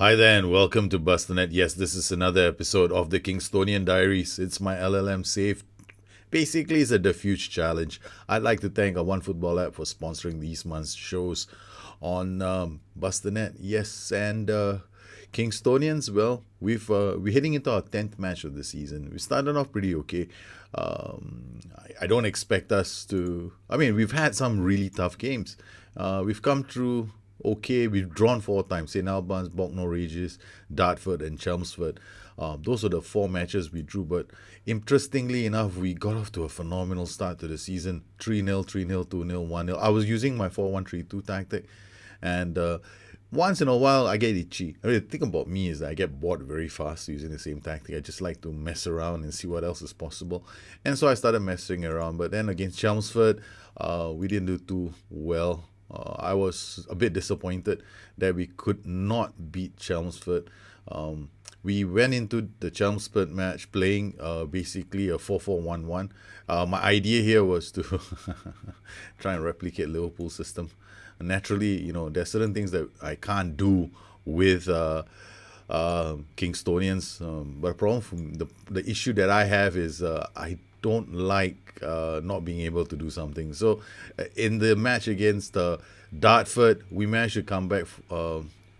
Hi there and welcome to Bustthenet. Yes, this is another episode of the Kingstonian Diaries. It's my LLM save. Basically, it's a diffuse challenge. I'd like to thank One Football app for sponsoring these month's shows on Bustthenet. Yes, and Kingstonians, well, we're heading into our 10th match of the season. We started off pretty okay. I don't expect us to... I mean, we've had some really tough games. We've come through okay. We've drawn 4 times. St. Albans, Bognor Regis, Dartford and Chelmsford. Those are the 4 matches we drew. But interestingly enough, we got off to a phenomenal start to the season. 3-0, 3-0, 2-0, 1-0. I was using my 4-1-3-2 tactic. And once in a while, I get itchy. I mean, the thing about me is that I get bored very fast using the same tactic. I just like to mess around and see what else is possible. And so I started messing around. But then against Chelmsford, we didn't do too well. I was a bit disappointed that we could not beat Chelmsford. We went into the Chelmsford match playing basically a 4-4-1-1. My idea here was to try and replicate Liverpool's system. Naturally, there's certain things that I can't do with Kingstonians. But the problem from the issue that I have is I don't like not being able to do something. So in the match against Dartford, we managed to come back.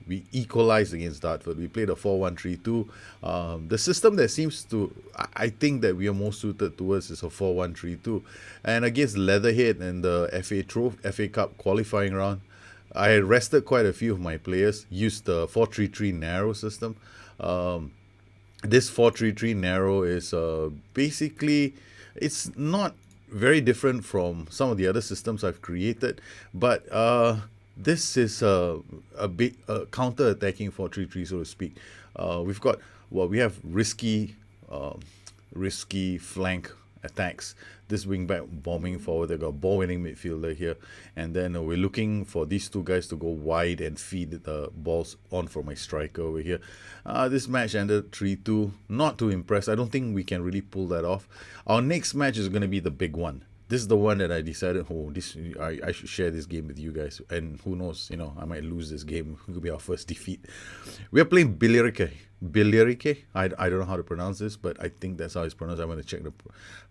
We equalized against Dartford. We played a 4-1-3-2. The system that seems to, I think that we are most suited towards is a 4-1-3-2. And against Leatherhead in the FA Cup qualifying round, I rested quite a few of my players, used the 4-3-3 narrow system. This 4-3-3 narrow is basically, it's not very different from some of the other systems I've created, but this is a bit counter-attacking 4-3-3, so to speak. We have risky flank attacks. This wing-back bombing forward. They've got a ball-winning midfielder here. And then we're looking for these 2 guys to go wide and feed the balls on for my striker over here. This match ended 3-2. Not too impressed. I don't think we can really pull that off. Our next match is going to be the big one. This is the one that I decided, I should share this game with you guys. And who knows, I might lose this game. It could be our first defeat. We're playing Billericay. I don't know how to pronounce this, but I think that's how it's pronounced. I went to check the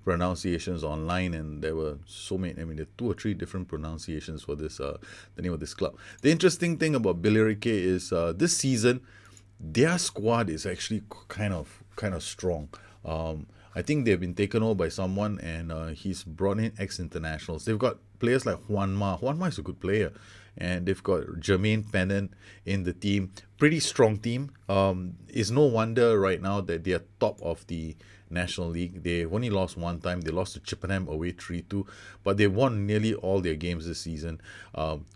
pronunciations online, and there were so many. I mean, there are 2 or 3 different pronunciations for this, the name of this club. The interesting thing about Billericay is this season, their squad is actually kind of strong. I think they've been taken over by someone, and he's brought in ex-internationals. They've got players like Juanma. Juanma is a good player. And they've got Jermaine Pennant in the team. Pretty strong team. It's no wonder right now that they are top of the National League. They've only lost 1 time. They lost to Chippenham away 3-2. But they won nearly all their games this season,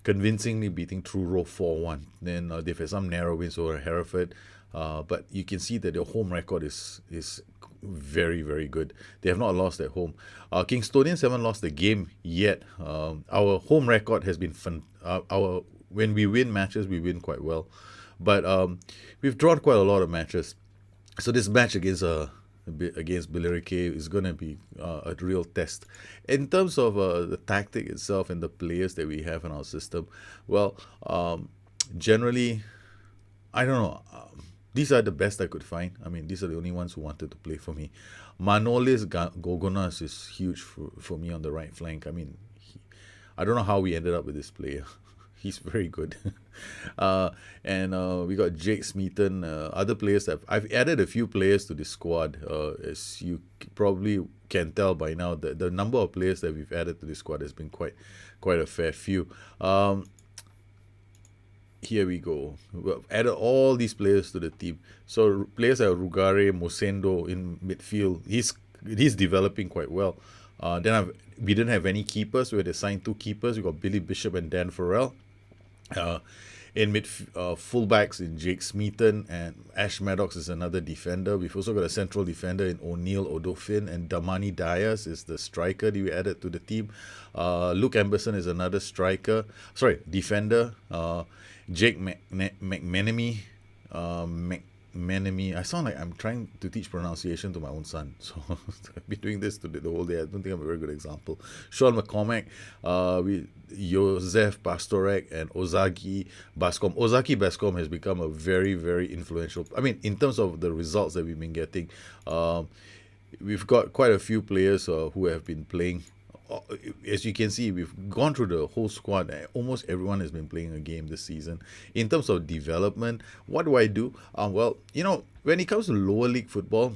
convincingly beating Truro 4-1. Then they've had some narrow wins over Hereford. But you can see that their home record is very, very good. They have not lost at home. Kingstonians haven't lost the game yet. Our home record has been when we win matches, we win quite well. But we've drawn quite a lot of matches. So this match against Billericay is going to be a real test. In terms of the tactic itself and the players that we have in our system, well, generally, I don't know. These are the best I could find. I mean, these are the only ones who wanted to play for me. Manolis Gogonas is huge for me on the right flank. I mean, I don't know how we ended up with this player. He's very good. And we got Jake Smeaton, other players. I've added a few players to this squad. As you probably can tell by now, the number of players that we've added to this squad has been quite a fair few. Here we go. We've added all these players to the team. So players like Rugare, Mosendo in midfield. He's developing quite well. We didn't have any keepers. We had assigned 2 keepers. We got Billy Bishop and Dan Farrell. In fullbacks in Jake Smeaton, and Ash Maddox is another defender. We've also got a central defender in O'Neill Odofin, and Damani Dias is the striker that we added to the team. Luke Emberson is another defender. Jake McMenemy, Menemy. I sound like I'm trying to teach pronunciation to my own son. So I've been doing this the whole day. I don't think I'm a very good example. Sean McCormack, Joseph Pastorek, and Ozaki Bascom. Ozaki Bascom has become a very, very influential. I mean, in terms of the results that we've been getting, we've got quite a few players who have been playing. As you can see, we've gone through the whole squad. Almost everyone has been playing a game this season. In terms of development, what do I do? Well, when it comes to lower league football,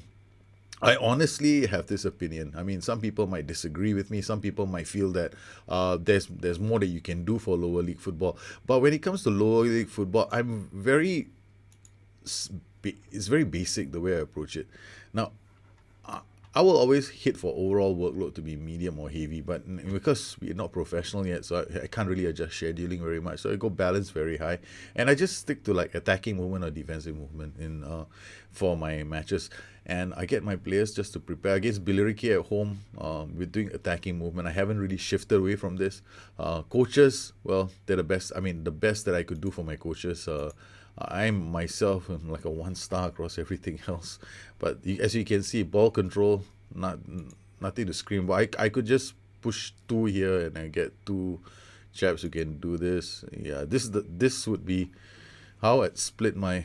I honestly have this opinion. I mean, some people might disagree with me. Some people might feel that there's more that you can do for lower league football. But when it comes to lower league football, it's very basic the way I approach it. Now, I will always hit for overall workload to be medium or heavy, but because we're not professional yet, so I can't really adjust scheduling very much. So I go balance very high, and I just stick to like attacking movement or defensive movement for my matches. And I get my players just to prepare against Billericay at home. We're doing attacking movement. I haven't really shifted away from this. Coaches, well, they're the best. I mean, the best that I could do for my coaches. I'm myself like a 1-star across everything else, but as you can see, ball control, nothing to scream about. I could just push 2 here and I get 2 chaps who can do this. Yeah, this would be how I'd split my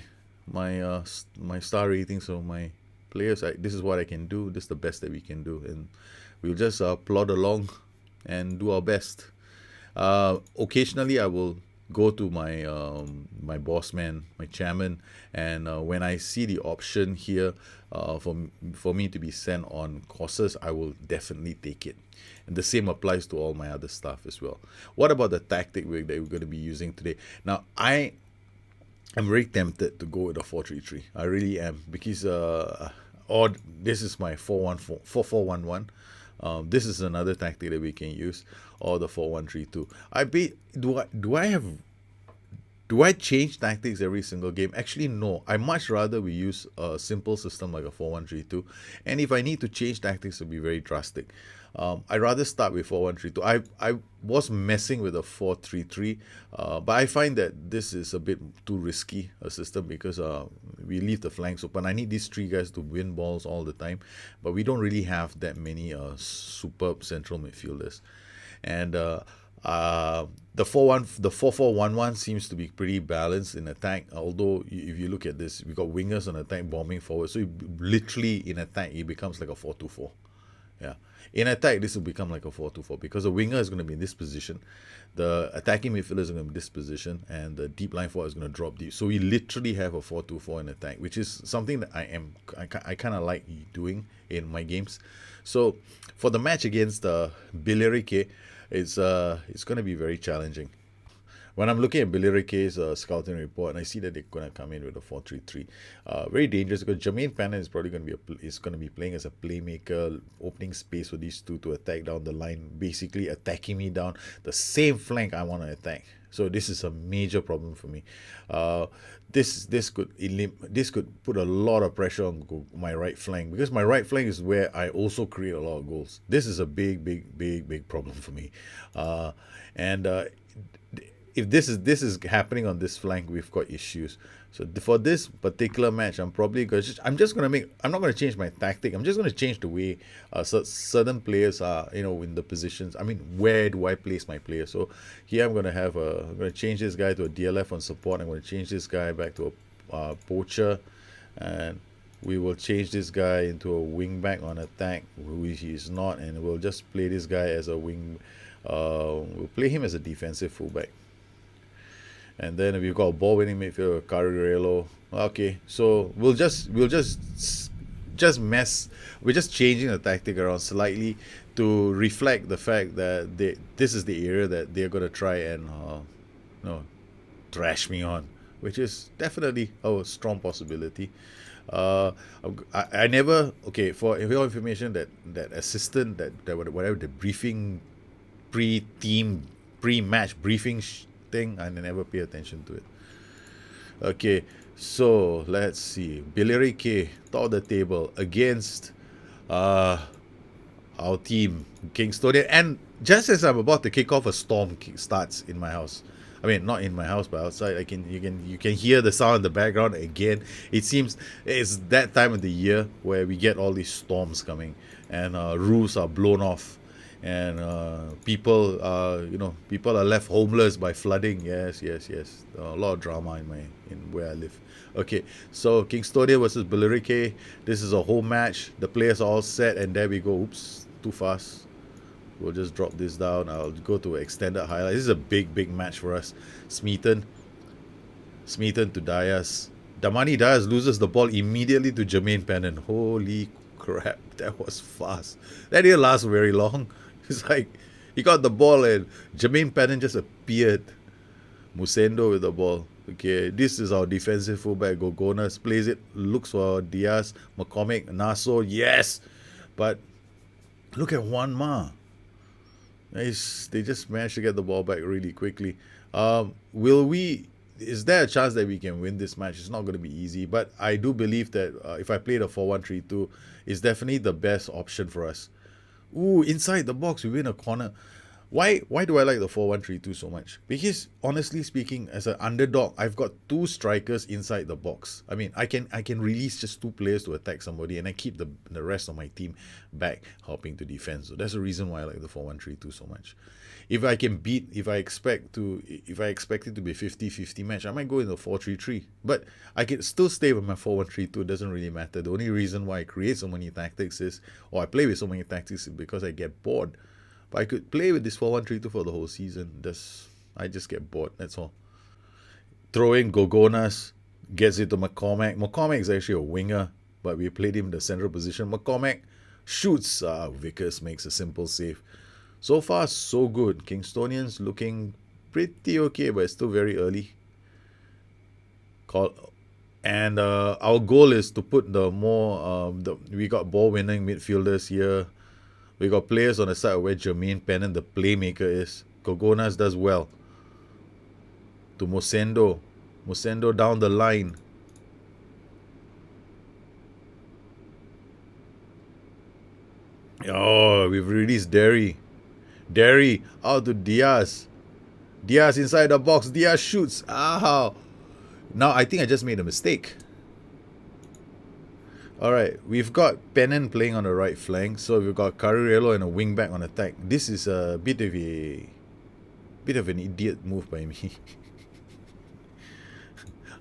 star ratings of my players. This is what I can do. This is the best that we can do, and we'll just plod along and do our best. Occasionally, I will go to my boss man, my chairman, and when I see the option here for me to be sent on courses, I will definitely take it. And the same applies to all my other stuff as well. What about the tactic that we're going to be using today? Now, I'm very tempted to go with a 4-3-3. I really am, because this is my 4-4-1-1. This is another tactic that we can use, or the 4-1-3-2. Do I change tactics every single game? Actually, no. I much rather we use a simple system like a 4-1-3-2. And if I need to change tactics, it'll be very drastic. I'd rather start with 4-1-3-2. I was messing with a 4-3-3, but I find that this is a bit too risky a system, because we leave the flanks open. I need these 3 guys to win balls all the time, but we don't really have that many superb central midfielders. And the 4-4-1-1 seems to be pretty balanced in attack. Although if you look at this, we got wingers on attack bombing forward, so literally in attack it becomes like a 4-2-4. Yeah. In attack, this will become like a 4-2-4, because the winger is going to be in this position, the attacking midfielder is going to be in this position, and the deep line forward is going to drop deep. So we literally have a 4-2-4 in attack, which is something that I kind of like doing in my games. So for the match against Billericay, it's going to be very challenging. When I'm looking at Billericay's scouting report, and I see that they're going to come in with a 4-3-3, very dangerous, because Jermaine Pennant is probably going to be playing as a playmaker, opening space for these two to attack down the line, basically attacking me down the same flank I want to attack. So this is a major problem for me. This could put a lot of pressure on my right flank, because my right flank is where I also create a lot of goals. This is a big problem for me, if this is happening on this flank, we've got issues. So for this particular match, I'm not going to change my tactic. I'm just going to change the way certain players are, in the positions. I mean, where do I place my players? So here I'm going to change this guy to a DLF on support. I'm going to change this guy back to a poacher, and we will change this guy into a wing back on attack, which he's not, and we'll just play this guy as a wing. We'll play him as a defensive fullback. And then we've got a ball-winning midfielder, Carriello. Okay, so we'll just mess. We're just changing the tactic around slightly to reflect the fact that this is the area that they're going to try and trash me on, which is definitely a strong possibility. I never, for your information, that assistant, that whatever the briefing, pre-match briefing thing, I never pay attention to it. Okay, so let's see. Billericay, top of the table against our team, Kingstonian. And just as I'm about to kick off, a storm starts in my house. I mean, not in my house, but outside. You can hear the sound in the background again. It seems it's that time of the year where we get all these storms coming, and roofs are blown off, and people are left homeless by flooding. Yes, yes, yes. A lot of drama in where I live. Okay, so Kingstonian versus Billericay. This is a home match. The players are all set, and there we go. Oops, too fast. We'll just drop this down. I'll go to extended highlight. This is a big match for us. Smeaton to Dias. Damani Dias loses the ball immediately to Jermaine Pennant. Holy crap, that was fast. That didn't last very long. It's like he got the ball and Jermaine Pennant just appeared. Musendo with the ball. Okay, this is our defensive fullback. Gogonas plays it, looks for Diaz, McCormick, Naso, yes! But look at Juan Ma. They just managed to get the ball back really quickly. Is there a chance that we can win this match? It's not going to be easy, but I do believe that if I play the 4-1-3-2, it's definitely the best option for us. Ooh, inside the box, we win a corner. Why do I like the 4-1-3-2 so much? Because honestly speaking, as an underdog, I've got two strikers inside the box. I mean, I can release just two players to attack somebody, and I keep the rest of my team back helping to defend. So that's the reason why I like the 4-1-3-2 so much. If I expect it to be 50-50 match, I might go in the 4-3-3. But I can still stay with my 4-1-3-2. It doesn't really matter. The only reason why I create so many tactics I play with so many tactics is because I get bored. But I could play with this 4-1-3-2 for the whole season. I just get bored, that's all. Throwing Gogonas, gets it to McCormack. McCormack is actually a winger, but we played him in the central position. McCormack shoots. Vickers makes a simple save. So far, so good. Kingstonians looking pretty okay, but it's still very early. And our goal is to put we got ball-winning midfielders here. We got players on the side where Jermaine Pennant, the playmaker, is. Gogonas does well. To Musendo. Musendo down the line. Oh, we've released Derry. Derry out to Diaz. Diaz inside the box. Diaz shoots. Now I think I just made a mistake. Alright, we've got Pennant playing on the right flank, so we've got Carriello and a wing back on attack. This is a bit of an idiot move by me.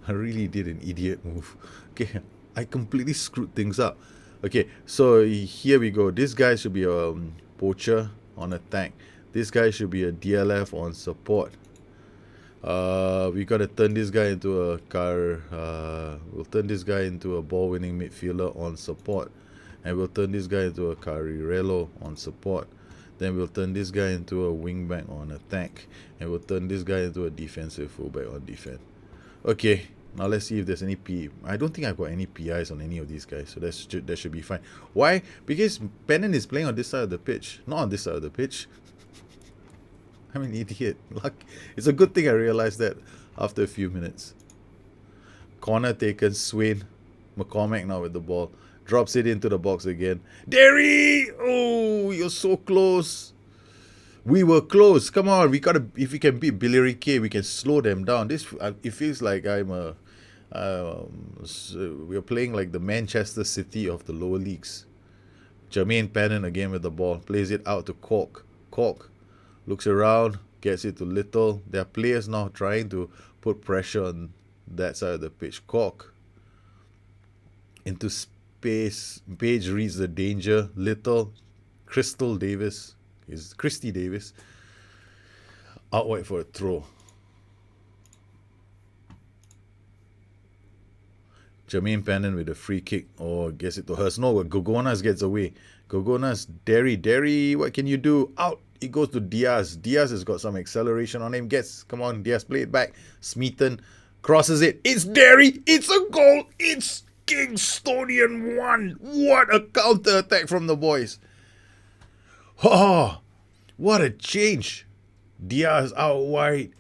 I really did an idiot move. Okay, I completely screwed things up. Okay, so here we go. This guy should be a poacher on attack. This guy should be a DLF on support. We gotta turn this guy into we'll turn this guy into a ball-winning midfielder on support, and we'll turn this guy into a Carriello on support. Then we'll turn this guy into a wingback on attack, and we'll turn this guy into a defensive fullback on defense. Okay, now let's see if there's any I don't think I've got any PIs on any of these guys, so that should be fine. Why? Because Pennant is playing on this side of the pitch, not on this side of the pitch. I'm an idiot. It's a good thing I realized that after a few minutes. Corner taken, Swain. McCormack now with the ball. Drops it into the box again. Derry! Oh, you're so close. We were close. Come on, if we can beat Billericay, we can slow them down. It feels like we're playing like the Manchester City of the lower leagues. Jermaine Pennant again with the ball. Plays it out to Cork. Cork looks around, gets it to Little. There are players now trying to put pressure on that side of the pitch. Cork into space. Page reads the danger. Little. Christy Davis. Out wide for a throw. Jermaine Pennant with a free kick. Oh, gets it to Hurst. No, Gogonas gets away. Gogonas, Derry, what can you do? Out. It goes to Diaz. Diaz has got some acceleration on him. Come on, Diaz, play it back. Smeaton crosses it. It's Derry. It's a goal. It's Kingstonian 1. What a counter attack from the boys. Oh, what a change. Diaz out wide.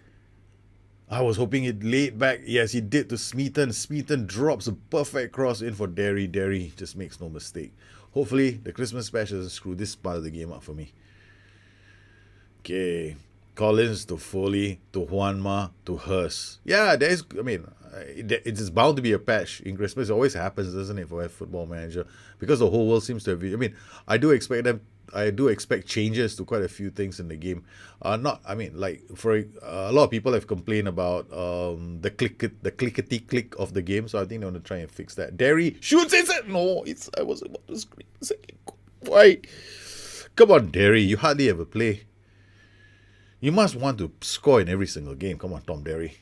I was hoping it laid back. Yes, he did to Smeaton. Smeaton drops a perfect cross in for Derry. Derry just makes no mistake. Hopefully, the Christmas special doesn't screw this part of the game up for me. Okay. Collins to Foley to Juanma to Hurst. Yeah, there's. I mean, it's bound to be a patch in Christmas. It always happens, doesn't it, for a football manager? Because the whole world seems to have. I mean, I do expect them. I do expect changes to quite a few things in the game. Not. I mean, like for a lot of people have complained about the clickety click of the game. So I think they want to try and fix that. Derry shoots inside. No, it's. I was about to scream. Why? Come on, Derry. You hardly ever play. You must want to score in every single game. Come on, Tom Derry.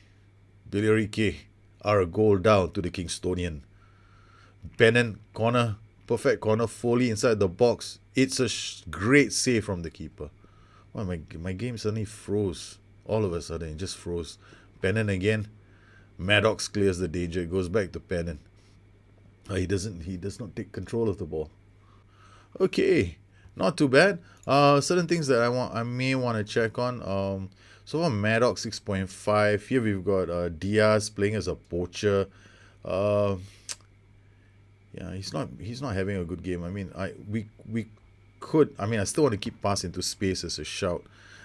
Billerike are a goal down to the Kingstonian. Pennant corner, perfect corner. Foley inside the box. It's a great save from the keeper. Well, my game suddenly froze. All of a sudden, it just froze. Pennant again. Maddox clears the danger. It goes back to Pennant. He does not take control of the ball. Okay. Not too bad. Certain things that I may want to check on. So for Maddox 6.5, here we've got Diaz playing as a poacher. Yeah, he's not having a good game. I mean, we could. I mean, I still want to keep pass into space as a shout,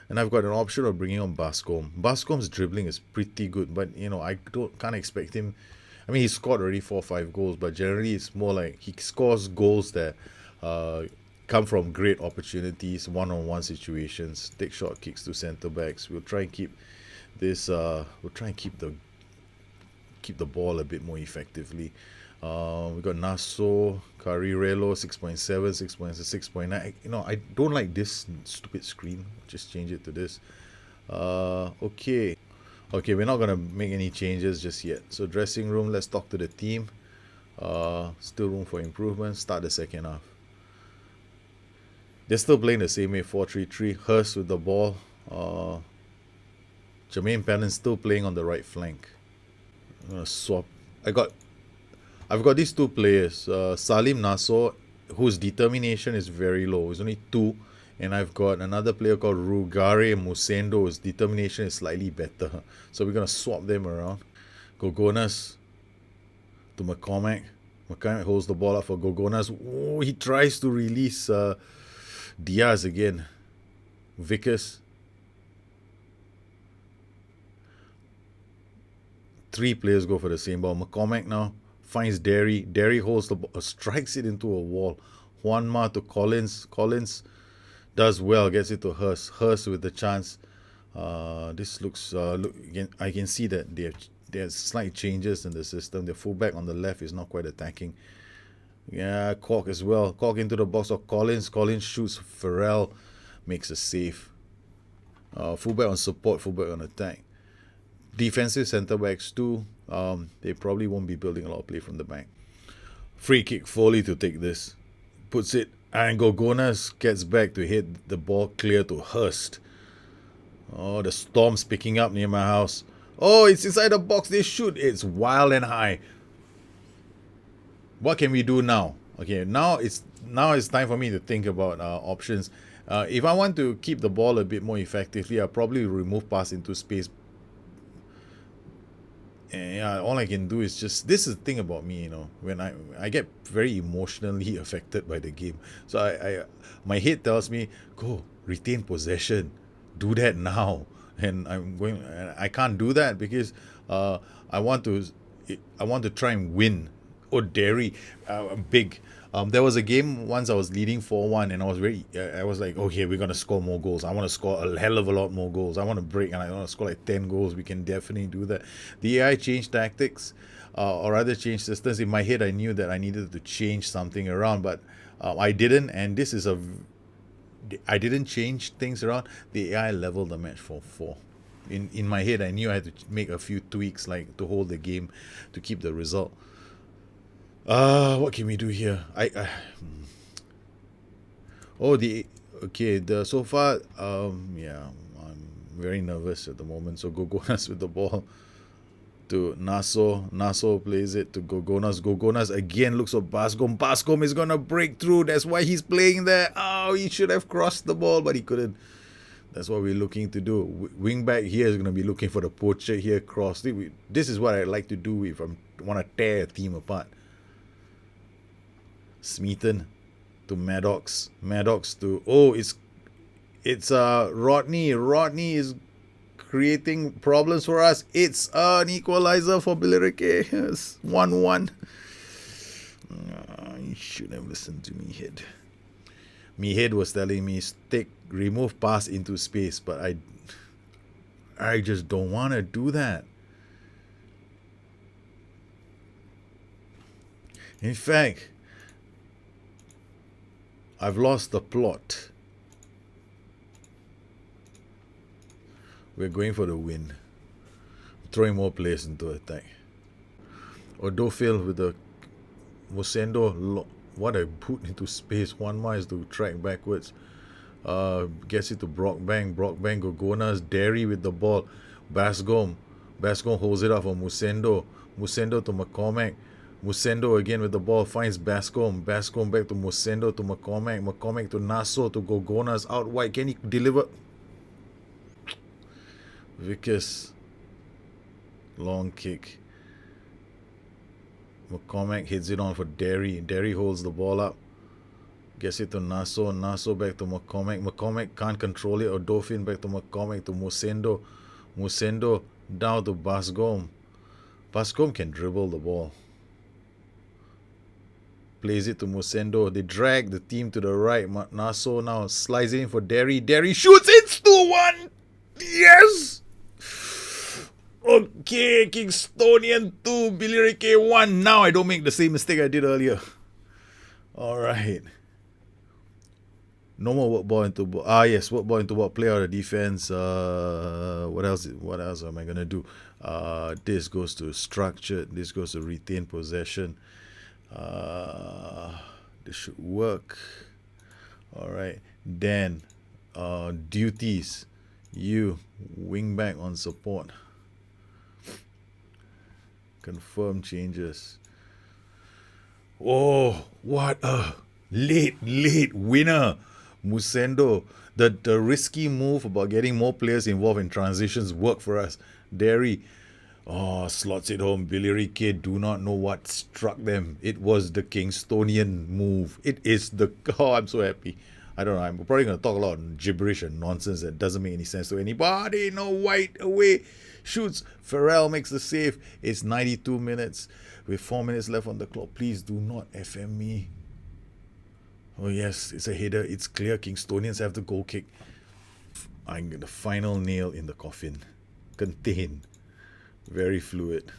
and I've got an option of bringing on Bascom. Bascom's dribbling is pretty good, but I can't expect him. I mean, he scored already 4 or 5 goals, but generally it's more like he scores goals that come from great opportunities, one-on-one situations, take short kicks to centre backs. We'll try and keep this. We'll try and keep the ball a bit more effectively. We got Naso, Carirello, 6.7, 6.6, 6.9. I don't like this stupid screen. Just change it to this. Okay, we're not gonna make any changes just yet. So dressing room. Let's talk to the team. Still room for improvement. Start the second half. They're still playing the same way, 4-3-3. Hurst with the ball. Jermaine Pennant still playing on the right flank. I'm gonna swap. I've got these two players. Salim Nassor, whose determination is very low. He's only 2. And I've got another player called Rugare Musendo, whose determination is slightly better. So we're gonna swap them around. Gogonas to McCormack. McCormack holds the ball up for Gogonas. Oh, he tries to release Diaz again. Vickers. 3 players go for the same ball. McCormack now finds Derry. Derry holds the ball, strikes it into a wall. Juanma to Collins. Collins does well, gets it to Hurst. Hurst with the chance. This looks. Look again. I can see that there's slight changes in the system. The fullback on the left is not quite attacking. Yeah, Cork as well. Cork into the box of Collins. Collins shoots. Farrell makes a save. Fullback on support, fullback on attack. Defensive centre backs too. They probably won't be building a lot of play from the back. Free kick. Foley to take this. Puts it. And Gogonas gets back to hit the ball clear to Hurst. Oh, the storm's picking up near my house. Oh, it's inside the box. They shoot. It's wild and high. What can we do now? Okay, now it's time for me to think about options. If I want to keep the ball a bit more effectively, I'll probably remove pass into space. And yeah, all I can do is just, this is the thing about me, when I get very emotionally affected by the game. So I my head tells me, go retain possession, do that now, and I can't do that because I want to try and win. Oh, Derry, big. There was a game once I was leading 4-1 and I was like, okay, we're going to score more goals. I want to score a hell of a lot more goals. I want to break and I want to score like 10 goals. We can definitely do that. The AI changed tactics or rather changed systems. In my head, I knew that I needed to change something around, but I didn't. And I didn't change things around. The AI leveled the match for 4. In my head, I knew I had to make a few tweaks like to hold the game to keep the result. What can we do here? So far, yeah, I'm very nervous at the moment. So Gogonas with the ball to Naso. Naso plays it to Gogonas. Gogonas again looks for Bascom. Bascom is gonna break through. That's why he's playing there. Oh, he should have crossed the ball, but he couldn't. That's what we're looking to do. Wing back here is gonna be looking for the poacher here. Cross. This is what I like to do if I want to tear a team apart. Smeaton to Maddox. Maddox to... Oh, it's It's Rodney. Rodney is creating problems for us. It's an equalizer for Billericay. Yes, 1-1. You should have listened to me, head. Me head was telling me remove pass into space, but I just don't want to do that. In fact, I've lost the plot. We're going for the win. Throwing more players into attack. Odofil with the Mosendo. What I put into space. One more is to track backwards. Gets it to Brockbank. Brockbank, Gogonas. Derry with the ball. Bascom holds it up for Musendo. Musendo to McCormack. Musendo again with the ball. Finds Bascom. Bascom back to Musendo to McCormack. McCormack to Naso to Gogonas. Out wide. Can he deliver? Vickers. Long kick. McCormack hits it on for Derry. Derry holds the ball up. Gets it to Naso. Naso back to McCormack. McCormack can't control it. Odofin back to McCormack to Musendo. Musendo down to Bascom. Bascom can dribble the ball. Plays it to Musendo. They drag the team to the right. Naso now slides in for Derry. Derry shoots. It's 2-1. Yes! Okay, Kingstonian 2, Billericay 1. Now I don't make the same mistake I did earlier. Alright. No more work ball into ball. Yes, work ball into ball. Play out of defense. What else am I gonna do? This goes to structured. This goes to retain possession. This should work. Alright. Then duties. You wing back on support. Confirm changes. Oh, what a late winner. Musendo. The risky move about getting more players involved in transitions worked for us. Derry. Slots it home. Billericay do not know what struck them. It was the Kingstonian move. It is the... Oh, I'm so happy. I don't know. I'm probably going to talk a lot of gibberish and nonsense that doesn't make any sense to anybody. No, White away. Shoots. Farrell makes the save. It's 92 minutes with 4 minutes left on the clock. Please do not FM me. Oh yes, it's a header. It's clear. Kingstonians have the goal kick. I'm the final nail in the coffin. Contain. Very fluid.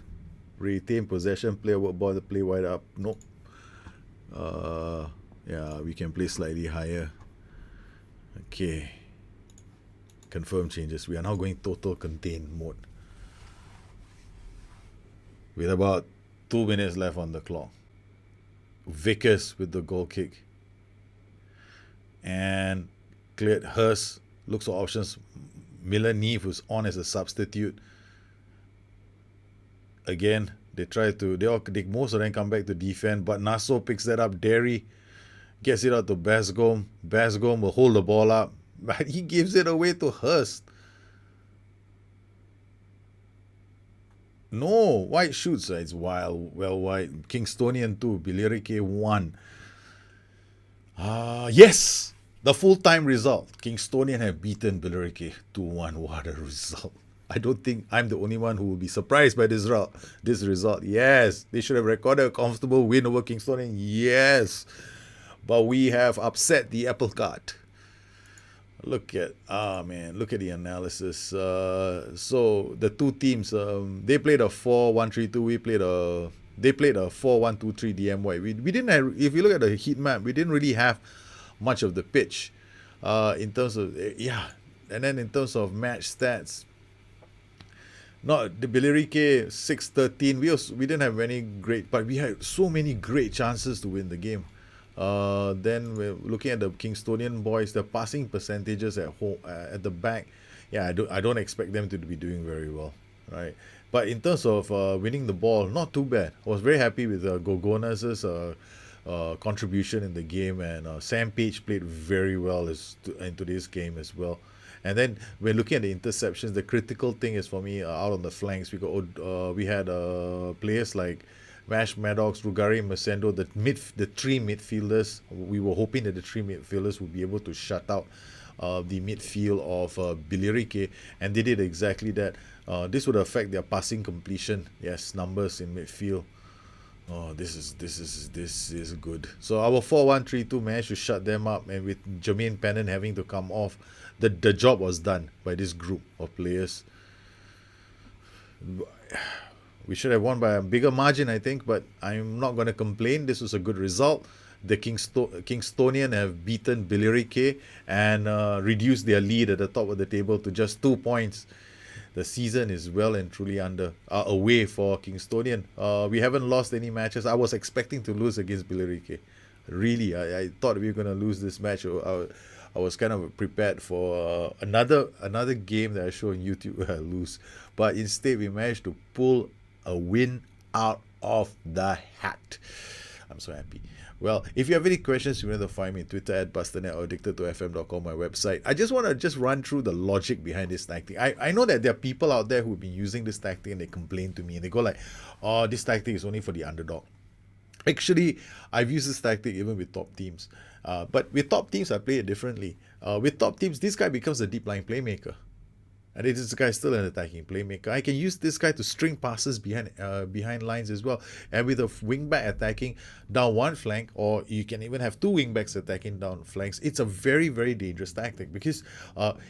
Retain possession. Play work ball. Play wide up. Nope. Yeah, we can play slightly higher. Okay. Confirm changes. We are now going total contain mode. With about 2 minutes left on the clock. Vickers with the goal kick. And cleared Hurst. Looks for options. Miller Neve was on as a substitute. Again, they most of them come back to defend, but Naso picks that up. Derry gets it out to Bascom. Bascom will hold the ball up, but he gives it away to Hurst. No, White shoots. It's wild, well wide. Kingstonian 2, Billericay 1. Yes! The full-time result. Kingstonian have beaten Billericay 2-1. What a result. I don't think I'm the only one who will be surprised by this result. Yes, they should have recorded a comfortable win over Kingstonian. Yes. But we have upset the apple cart. Look at the analysis. So the two teams, they played a 4-1-3-2. They played a 4-1-2-3 DMY. We didn't have, if you look at the heat map, we didn't really have much of the pitch. In terms of and then in terms of match stats, not the Billericay 6-13. We didn't have any great, but we had so many great chances to win the game. Then we're looking at the Kingstonian boys, the passing percentages at home, at the back. Yeah, I don't expect them to be doing very well, right? But in terms of winning the ball, not too bad. I was very happy with Gogonas's contribution in the game, and Sam Page played very well in today's game as well. And then when looking at the interceptions, the critical thing is for me out on the flanks. We had players like Mash Maddox, Rugari, Masendo, the three midfielders. We were hoping that the three midfielders would be able to shut out the midfield of Bilirike, and they did exactly that. This would affect their passing completion. Yes, numbers in midfield. Oh, this is good. So our 4-1-3-2 managed to shut them up, and with Jermaine Pennant having to come off, the job was done by this group of players. We should have won by a bigger margin, I think, but I'm not going to complain. This was a good result. The Kingstonian have beaten Bilirike and reduced their lead at the top of the table to just 2 points. The season is well and truly away for Kingstonian. We haven't lost any matches. I was expecting to lose against Bilirike. Really, I thought we were going to lose this match. I was kind of prepared for another game that I show on YouTube where I lose. But instead, we managed to pull a win out of the hat. I'm so happy. Well, if you have any questions, you want to find me on Twitter at Bustthenet or addicted2fm.com, my website. I just want to run through the logic behind this tactic. I know that there are people out there who've been using this tactic and they complain to me and they go like, oh, this tactic is only for the underdog. Actually, I've used this tactic even with top teams. But with top teams, I play it differently. With top teams, this guy becomes a deep line playmaker. And this guy is still an attacking playmaker. I can use this guy to string passes behind lines as well. And with a wingback attacking down one flank, or you can even have two wingbacks attacking down flanks, it's a very, very dangerous tactic because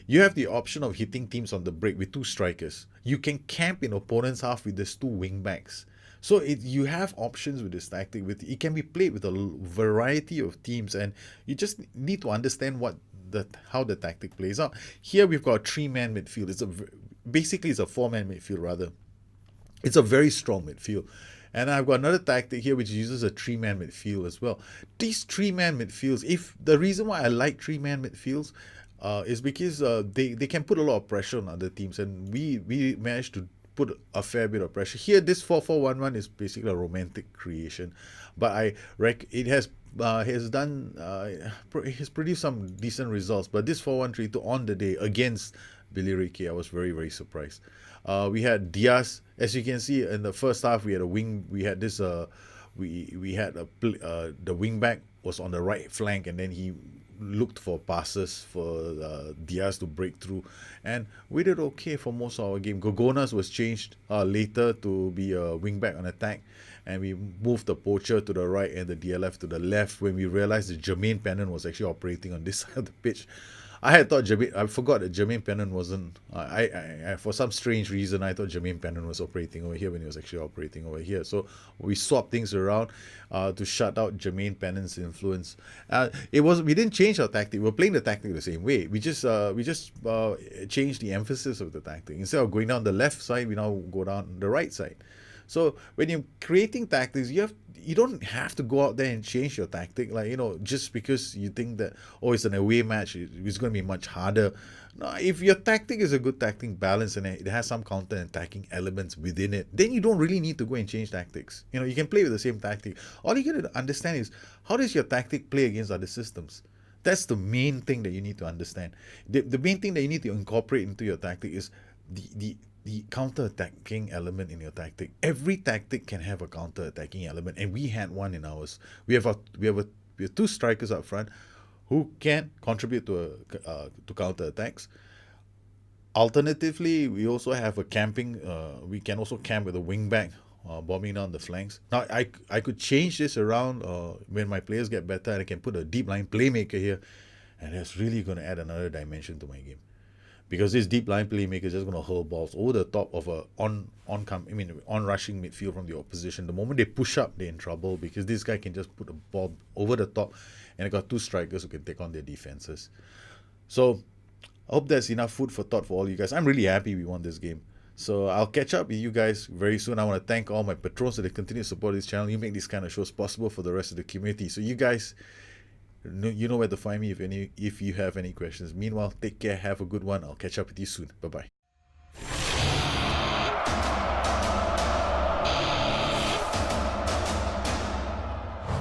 you have the option of hitting teams on the break with two strikers. You can camp in opponent's half with these two wingbacks. So you have options with this tactic. It can be played with a variety of teams, and you just need to understand how the tactic plays out. Here we've got a 3-man midfield. Basically it's a 4-man midfield rather. It's a very strong midfield. And I've got another tactic here which uses a 3-man midfield as well. These 3-man midfields, the reason why I like 3-man midfields is because they can put a lot of pressure on other teams, and we managed to put a fair bit of pressure. Here, this 4-4-1-1 is basically a romantic creation, but it has produced some decent results. But this 4-1-3-2 on the day against Bilirike, I was very, very surprised. We had Diaz, as you can see in the first half. We had a wing. We had this. We had the wing back was on the right flank, and then he looked for passes for Diaz to break through, and we did okay for most of our game. Gogonas was changed later to be a wing back on attack, and we moved the Poacher to the right and the DLF to the left when we realized that Jermaine Pennant was actually operating on this side of the pitch. I forgot that Jermaine Pennant wasn't. I for some strange reason I thought Jermaine Pennant was operating over here when he was actually operating over here. So we swapped things around to shut out Jermaine Pennant's influence. We didn't change our tactic. We're playing the tactic the same way. We just changed the emphasis of the tactic. Instead of going down the left side, we now go down the right side. So when you're creating tactics, you don't have to go out there and change your tactic, just because you think that, it's an away match, it's going to be much harder. No, if your tactic is a good tactic balance and it has some counter-attacking elements within it, then you don't really need to go and change tactics. You can play with the same tactic. All you got to understand is, how does your tactic play against other systems? That's the main thing that you need to understand. The main thing that you need to incorporate into your tactic is the counter-attacking element in your tactic. Every tactic can have a counter-attacking element, and we had one in ours. We have two strikers up front who can contribute to counter-attacks. Alternatively, we also have a camping. We can also camp with a wing-back, bombing down the flanks. Now, I could change this around when my players get better, and I can put a deep line playmaker here, and that's really going to add another dimension to my game. Because this deep line playmaker is just going to hurl balls over the top of a on-rushing midfield from the opposition. The moment they push up, they're in trouble because this guy can just put a ball over the top, and I got two strikers who can take on their defenses. So I hope that's enough food for thought for all you guys. I'm really happy we won this game. So I'll catch up with you guys very soon. I want to thank all my patrons that continue to support this channel. You make these kind of shows possible for the rest of the community. So you guys, you know where to find me if you have any questions. Meanwhile, take care, have a good one. I'll catch up with you soon. Bye-bye.